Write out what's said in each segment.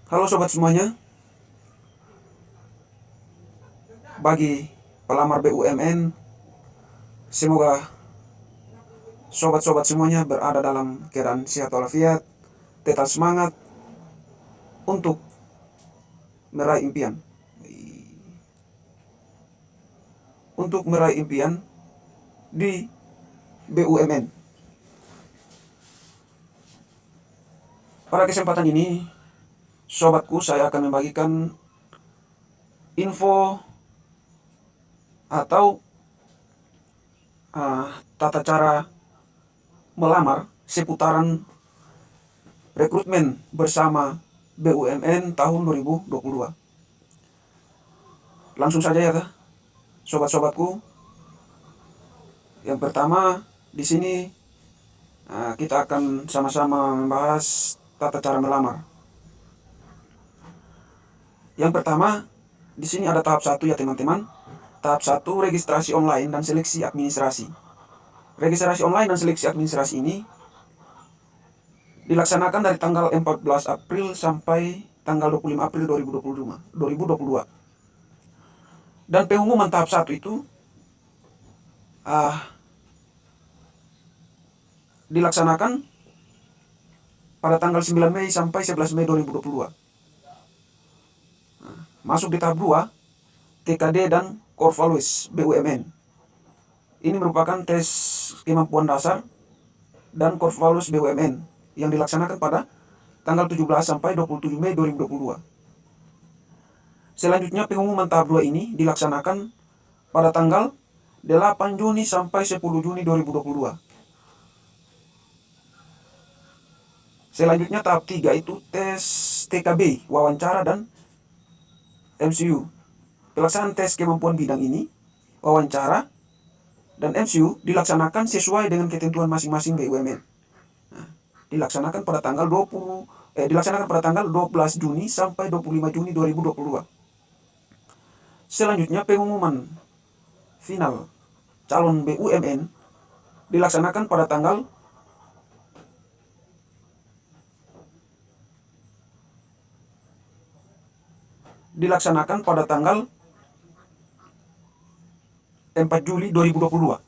Halo sobat semuanya, bagi pelamar BUMN, semoga sobat-sobat semuanya berada dalam keadaan sehat walafiat, tetap semangat untuk meraih impian. Untuk meraih impian di BUMN. Pada kesempatan ini, sobatku, saya akan membagikan info atau tata cara melamar seputaran rekrutmen bersama BUMN tahun 2022. Langsung saja ya, sobat-sobatku. Yang pertama, di sini kita akan sama-sama membahas tata cara melamar. Yang pertama, di sini ada tahap 1 ya teman-teman. Tahap 1, registrasi online dan seleksi administrasi. Registrasi online dan seleksi administrasi ini dilaksanakan dari tanggal 14 April sampai tanggal 25 April 2022. Dan pengumuman tahap 1 itu dilaksanakan pada tanggal 9 Mei sampai 11 Mei 2022. Masuk di tahap 2, TKD dan Core Values BUMN. Ini merupakan tes kemampuan dasar dan Core Values BUMN yang dilaksanakan pada tanggal 17 sampai 27 Mei 2022. Selanjutnya pengumuman tahap 2 ini dilaksanakan pada tanggal 8 Juni sampai 10 Juni 2022. Selanjutnya tahap 3 itu tes TKB, wawancara dan MCU. Pelaksanaan tes kemampuan bidang ini, wawancara dan MCU dilaksanakan sesuai dengan ketentuan masing-masing BUMN. Dilaksanakan pada tanggal 12 Juni sampai 25 Juni 2022. Selanjutnya pengumuman final calon BUMN dilaksanakan pada tanggal 4 Juli 2022.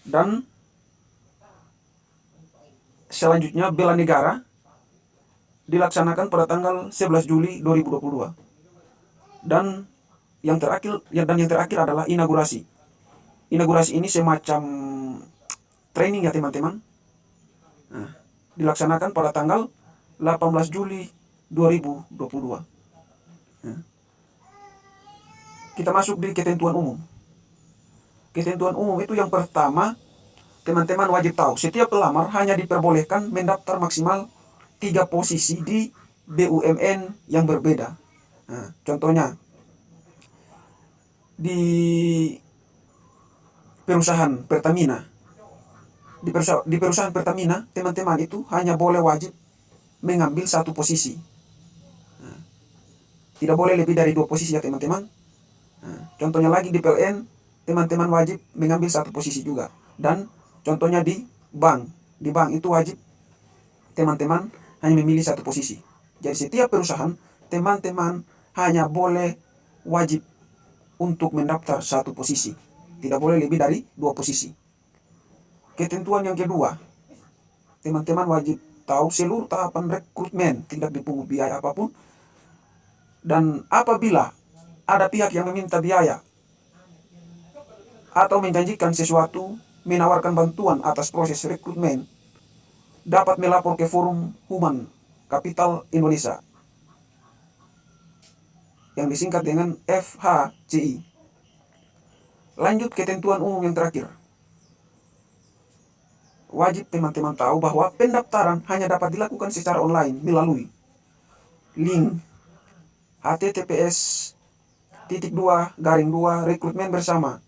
Dan selanjutnya bela negara dilaksanakan pada tanggal 11 Juli 2022. Dan yang terakhir adalah inaugurasi. Inaugurasi ini semacam training ya teman-teman. Dilaksanakan pada tanggal 18 Juli 2022. Kita masuk di ketentuan umum. Ketentuan umum itu yang pertama, teman-teman wajib tahu, setiap pelamar hanya diperbolehkan mendaftar maksimal 3 posisi di BUMN yang berbeda. Contohnya, di perusahaan Pertamina. Di perusahaan Pertamina, teman-teman itu hanya boleh wajib mengambil 1 posisi. Tidak boleh lebih dari 2 posisi ya teman-teman. Contohnya lagi di PLN, teman-teman wajib mengambil 1 posisi juga. Dan contohnya di bank itu wajib teman-teman hanya memilih 1 posisi. Jadi setiap perusahaan, teman-teman hanya boleh wajib untuk mendaftar 1 posisi. Tidak boleh lebih dari 2 posisi. Ketentuan yang kedua, teman-teman wajib tahu seluruh tahapan rekrutmen tidak dipungut biaya apapun. Dan apabila ada pihak yang meminta biaya atau menjanjikan sesuatu, menawarkan bantuan atas proses rekrutmen, dapat melapor ke Forum Human Capital Indonesia yang disingkat dengan FHCI. Lanjut ketentuan umum yang terakhir. Wajib teman-teman tahu bahwa pendaftaran hanya dapat dilakukan secara online melalui link https://rekrutmen bersama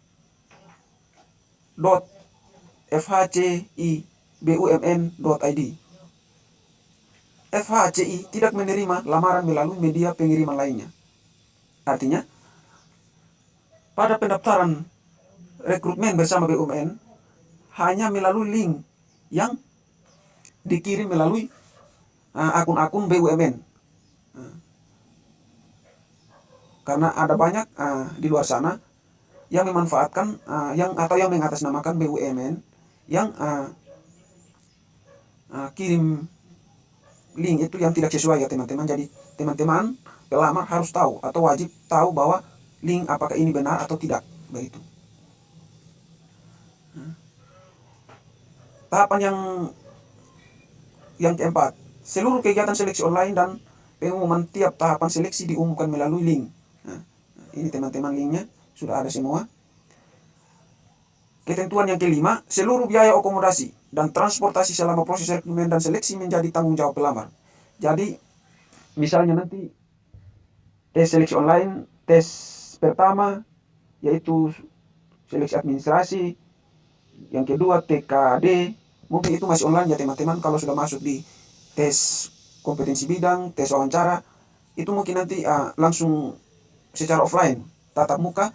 .fhcibumn.id. FHCI tidak menerima lamaran melalui media pengiriman lainnya. Artinya, pada pendaftaran rekrutmen bersama BUMN hanya melalui link yang dikirim melalui akun-akun BUMN. Karena ada banyak di luar sana yang memanfaatkan yang mengatasnamakan BUMN yang kirim link itu yang tidak sesuai ya teman-teman. Jadi teman-teman pelamar harus tahu atau wajib tahu bahwa link apakah ini benar atau tidak, begitu. Tahapan yang keempat, seluruh kegiatan seleksi online dan pengumuman tiap tahapan seleksi diumumkan melalui link. Nah, ini teman-teman linknya sudah ada semua. Ketentuan yang kelima, seluruh biaya akomodasi dan transportasi selama proses rekrutmen dan seleksi menjadi tanggung jawab pelamar. Jadi, misalnya nanti tes seleksi online, tes pertama yaitu seleksi administrasi, yang kedua TKD, mungkin itu masih online ya teman-teman. Kalau sudah masuk di tes kompetensi bidang, tes wawancara, itu mungkin nanti langsung secara offline, tatap muka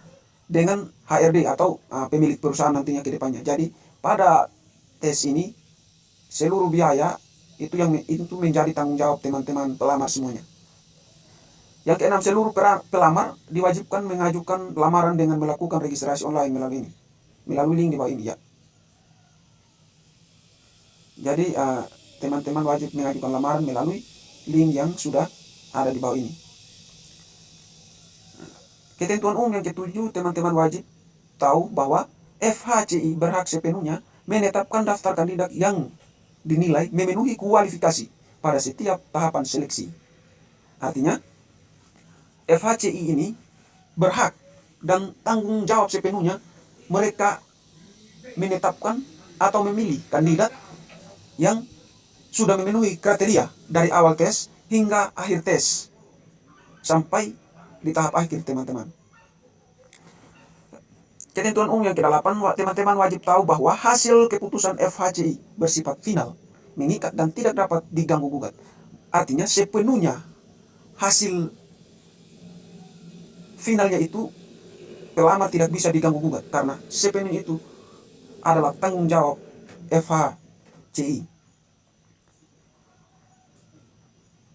dengan HRD atau pemilik perusahaan nantinya ke depannya. Jadi pada tes ini seluruh biaya itu menjadi tanggung jawab teman-teman pelamar semuanya. Yang keenam, seluruh pelamar diwajibkan mengajukan lamaran dengan melakukan registrasi online melalui link di bawah ini ya. Jadi teman-teman wajib mengajukan lamaran melalui link yang sudah ada di bawah ini. Ketentuan umum yang ketujuh, teman-teman wajib tahu bahwa FHCI berhak sepenuhnya menetapkan daftar kandidat yang dinilai memenuhi kualifikasi pada setiap tahapan seleksi. Artinya, FHCI ini berhak dan tanggung jawab sepenuhnya mereka menetapkan atau memilih kandidat yang sudah memenuhi kriteria dari awal tes hingga akhir tes sampai di tahap akhir teman-teman. Ketentuan umum yang ke-8, teman-teman wajib tahu bahwa hasil keputusan FHCI bersifat final, mengikat dan tidak dapat diganggu gugat. Artinya sepenuhnya hasil finalnya itu pelamar tidak bisa diganggu gugat karena sepenuhnya itu adalah tanggung jawab FHCI.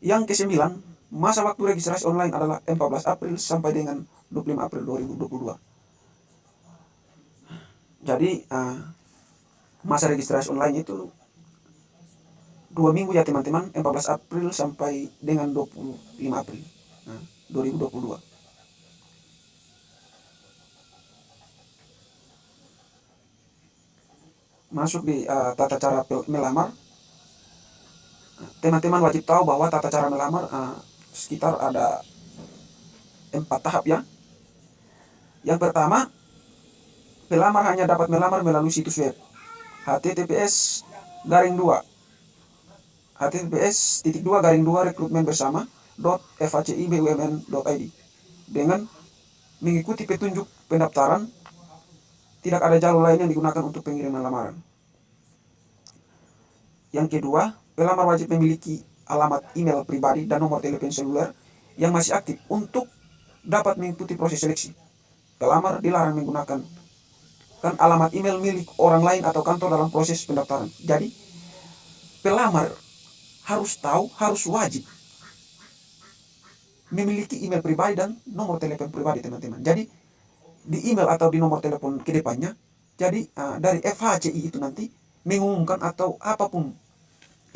Yang ke-9, masa waktu registrasi online adalah 14 April sampai dengan 25 April 2022. Jadi masa registrasi online itu 2 minggu ya teman-teman, 14 April sampai dengan 25 April 2022. Masuk di tata cara melamar. Teman-teman wajib tahu bahwa tata cara melamar sekitar ada 4 tahap ya. Yang pertama, pelamar hanya dapat melamar melalui situs web https://rekrutmenbersama.fhcibumn.id dengan mengikuti petunjuk pendaftaran. Tidak ada jalur lain yang digunakan untuk pengiriman lamaran. Yang kedua, pelamar wajib memiliki alamat email pribadi dan nomor telepon seluler yang masih aktif untuk dapat mengikuti proses seleksi. Pelamar dilarang menggunakan alamat email milik orang lain atau kantor dalam proses pendaftaran. Jadi, pelamar harus tahu, harus wajib memiliki email pribadi dan nomor telepon pribadi teman-teman. Jadi, di email atau di nomor telepon ke depannya, jadi dari FHCI itu nanti mengumumkan atau apapun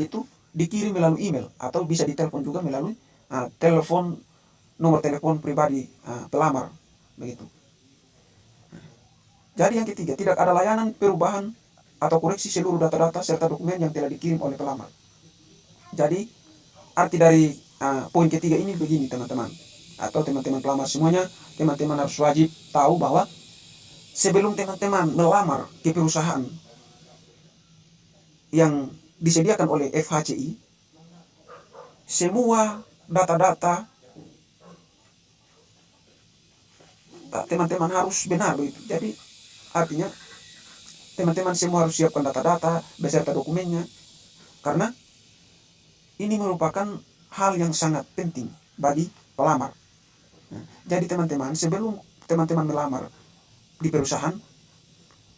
itu dikirim melalui email atau bisa ditelepon juga melalui nomor telepon pribadi pelamar, begitu. Jadi yang ketiga, tidak ada layanan perubahan atau koreksi seluruh data-data serta dokumen yang telah dikirim oleh pelamar. Jadi arti dari poin ketiga ini begini teman-teman, atau teman-teman pelamar semuanya, teman-teman harus wajib tahu bahwa sebelum teman-teman melamar ke perusahaan yang disediakan oleh FHCI, semua data-data teman-teman harus benar begitu. Jadi artinya teman-teman semua harus siapkan data-data beserta dokumennya, karena ini merupakan hal yang sangat penting bagi pelamar. Jadi teman-teman, sebelum teman-teman melamar di perusahaan,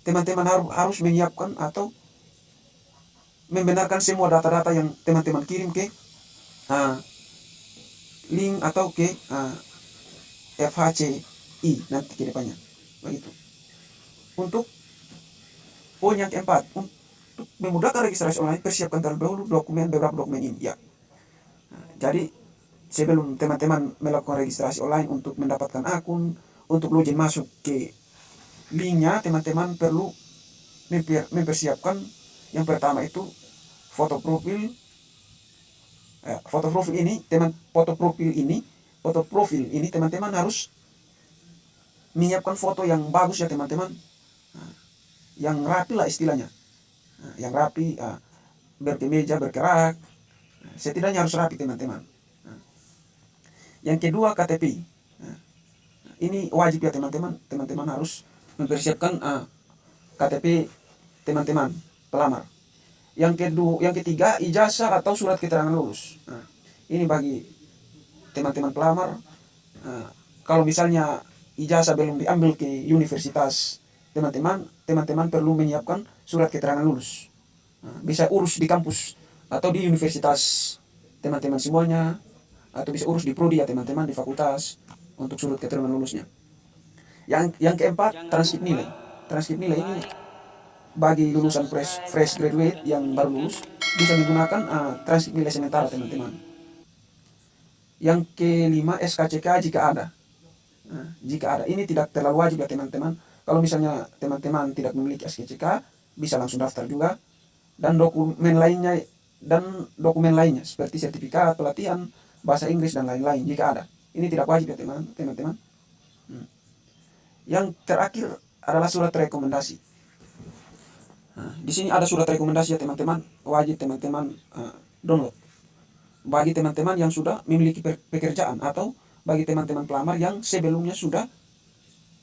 teman-teman harus menyiapkan atau membenarkan semua data-data yang teman-teman kirim ke link atau ke FHCI nanti ke depannya begitu. Untuk poin yang keempat, untuk memudahkan registrasi online, persiapkan terlebih dahulu beberapa dokumen ini ya. Jadi sebelum teman-teman melakukan registrasi online untuk mendapatkan akun, untuk login masuk ke linknya, teman-teman perlu mempersiapkan yang pertama itu foto profil. Foto profil ini teman-teman harus menyiapkan foto yang bagus ya teman-teman, yang rapi lah istilahnya, yang rapi, berkemeja, berkerak, setidaknya harus rapi teman-teman. Yang kedua KTP, ini wajib ya teman-teman, teman-teman harus mempersiapkan KTP teman-teman pelamar. Yang ketiga ijazah atau surat keterangan lulus. Ini bagi teman-teman pelamar, kalau misalnya ijazah belum diambil ke universitas teman-teman perlu menyiapkan surat keterangan lulus. Bisa urus di kampus atau di universitas teman-teman semuanya, atau bisa urus di prodi ya teman-teman, di fakultas untuk surat keterangan lulusnya. Yang keempat, transkrip nilai. Transkrip nilai ini bagi lulusan fresh graduate yang baru lulus bisa menggunakan transkrip nilai sementara teman-teman. Yang kelima, SKCK jika ada. Jika ada, ini tidak terlalu wajib ya teman-teman. Kalau misalnya teman-teman tidak memiliki SKCK, bisa langsung daftar juga. Dan dokumen lainnya seperti sertifikat, pelatihan, bahasa Inggris dan lain-lain jika ada. Ini tidak wajib ya teman-teman. Yang terakhir adalah surat rekomendasi. Di sini ada surat rekomendasi ya teman-teman, wajib teman-teman download. Bagi teman-teman yang sudah memiliki pekerjaan atau bagi teman-teman pelamar yang sebelumnya sudah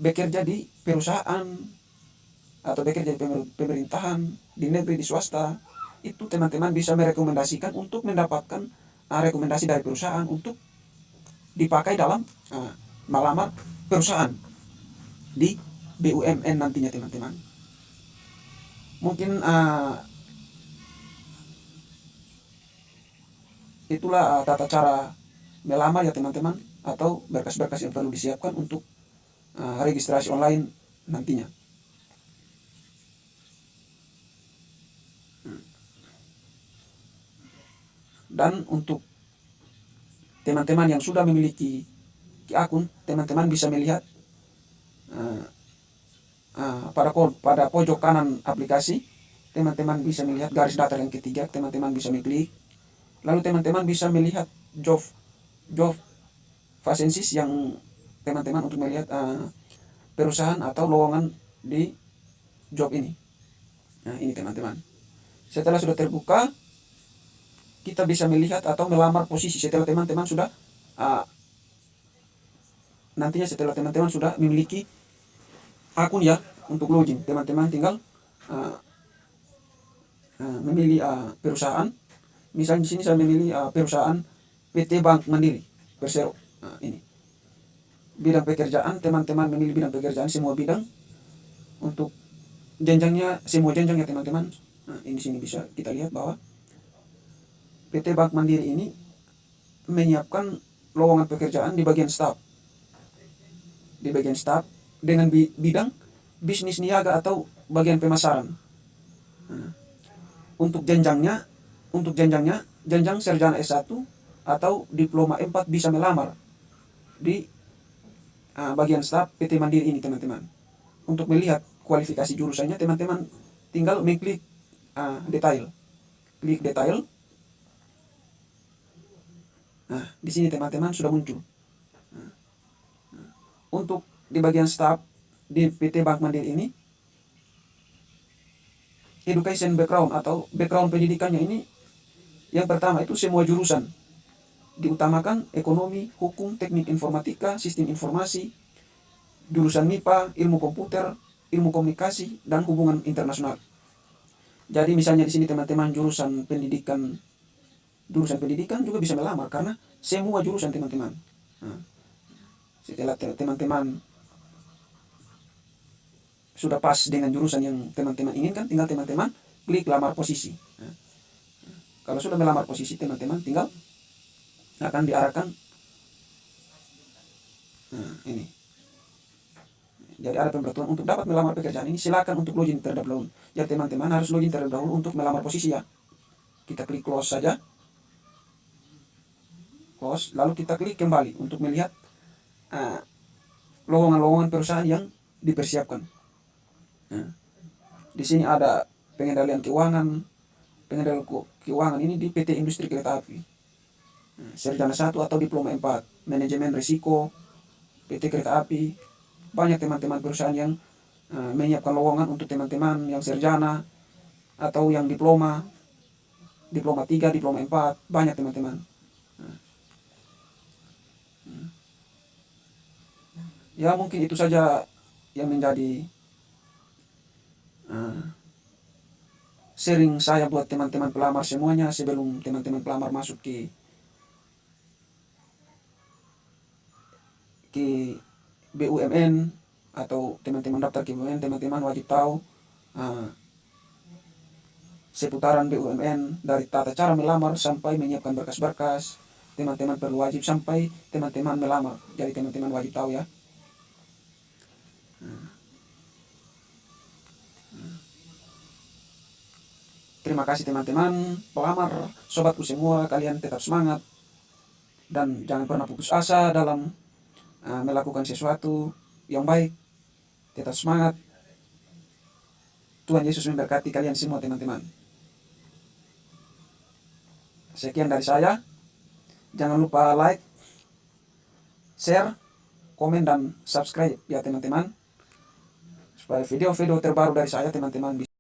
bekerja di perusahaan atau bekerja di pemerintahan, di negeri, di swasta, itu teman-teman bisa merekomendasikan untuk mendapatkan rekomendasi dari perusahaan untuk dipakai dalam melamar perusahaan di BUMN nantinya teman-teman. Mungkin itulah tata cara melamar ya teman-teman, atau berkas-berkas yang perlu disiapkan untuk registrasi online nantinya. Dan untuk teman-teman yang sudah memiliki akun, teman-teman bisa melihat pada pojok kanan aplikasi, teman-teman bisa melihat garis datar yang ketiga, teman-teman bisa mengklik. Lalu teman-teman bisa melihat job vacancies yang teman-teman untuk melihat perusahaan atau lowongan di job ini. Nah, ini teman-teman. Setelah sudah terbuka, kita bisa melihat atau melamar posisi setelah teman-teman sudah nantinya setelah teman-teman sudah memiliki akun ya untuk login. Teman-teman tinggal memilih perusahaan. Misalnya di sini saya memilih perusahaan PT Bank Mandiri Persero. Ini bidang pekerjaan, teman-teman memilih bidang pekerjaan, semua bidang. Untuk jenjangnya, semua jenjangnya teman-teman. Ini sini bisa kita lihat bahwa PT Bank Mandiri ini menyiapkan lowongan pekerjaan di bagian staf. Di bagian staf dengan bidang bisnis niaga atau bagian pemasaran. Untuk jenjangnya, jenjang sarjana S1 atau diploma 4 bisa melamar di bagian staf PT Mandiri ini teman-teman. Untuk melihat kualifikasi jurusannya, teman-teman tinggal mengklik detail. Klik detail. Nah, di sini teman-teman sudah muncul. Untuk di bagian staf di PT Bank Mandiri ini, education background atau background pendidikannya ini, yang pertama itu semua jurusan. Diutamakan ekonomi, hukum, teknik informatika, sistem informasi, jurusan MIPA, ilmu komputer, ilmu komunikasi, dan hubungan internasional. Jadi misalnya di sini teman-teman jurusan pendidikan juga bisa melamar karena semua jurusan teman-teman. Setelah teman-teman sudah pas dengan jurusan yang teman-teman inginkan, tinggal teman-teman klik lamar posisi. Kalau sudah melamar posisi, teman-teman tinggal akan diarahkan ini. Jadi ada pemberitahuan untuk dapat melamar pekerjaan ini silakan untuk login terlebih dahulu. Jadi teman-teman harus login terlebih dahulu untuk melamar posisi ya. Kita klik close saja. Close, lalu kita klik kembali untuk melihat lowongan-lowongan perusahaan yang dipersiapkan. Di sini ada pengendalian keuangan. Pengendalian keuangan ini di PT Industri Kereta Api. Sarjana 1 atau diploma 4, manajemen risiko, PT Kereta Api. Banyak teman-teman perusahaan yang menyiapkan lowongan untuk teman-teman yang sarjana atau yang diploma 3, diploma 4, banyak teman-teman. Ya mungkin itu saja yang menjadi sharing saya buat teman-teman pelamar semuanya sebelum teman-teman pelamar masuk ke BUMN atau teman-teman daftar ke BUMN. Teman-teman wajib tahu seputaran BUMN dari tata cara melamar sampai menyiapkan berkas-berkas. Teman-teman perlu wajib sampai teman-teman melamar. Jadi teman-teman wajib tahu ya. Terima kasih teman-teman pelamar, sobatku semua, kalian tetap semangat dan jangan pernah putus asa dalam melakukan sesuatu yang baik. Tetap semangat. Tuhan Yesus memberkati kalian semua teman-teman. Sekian dari saya. Jangan lupa like, share, komen, dan subscribe ya teman-teman. Supaya video-video terbaru dari saya teman-teman bisa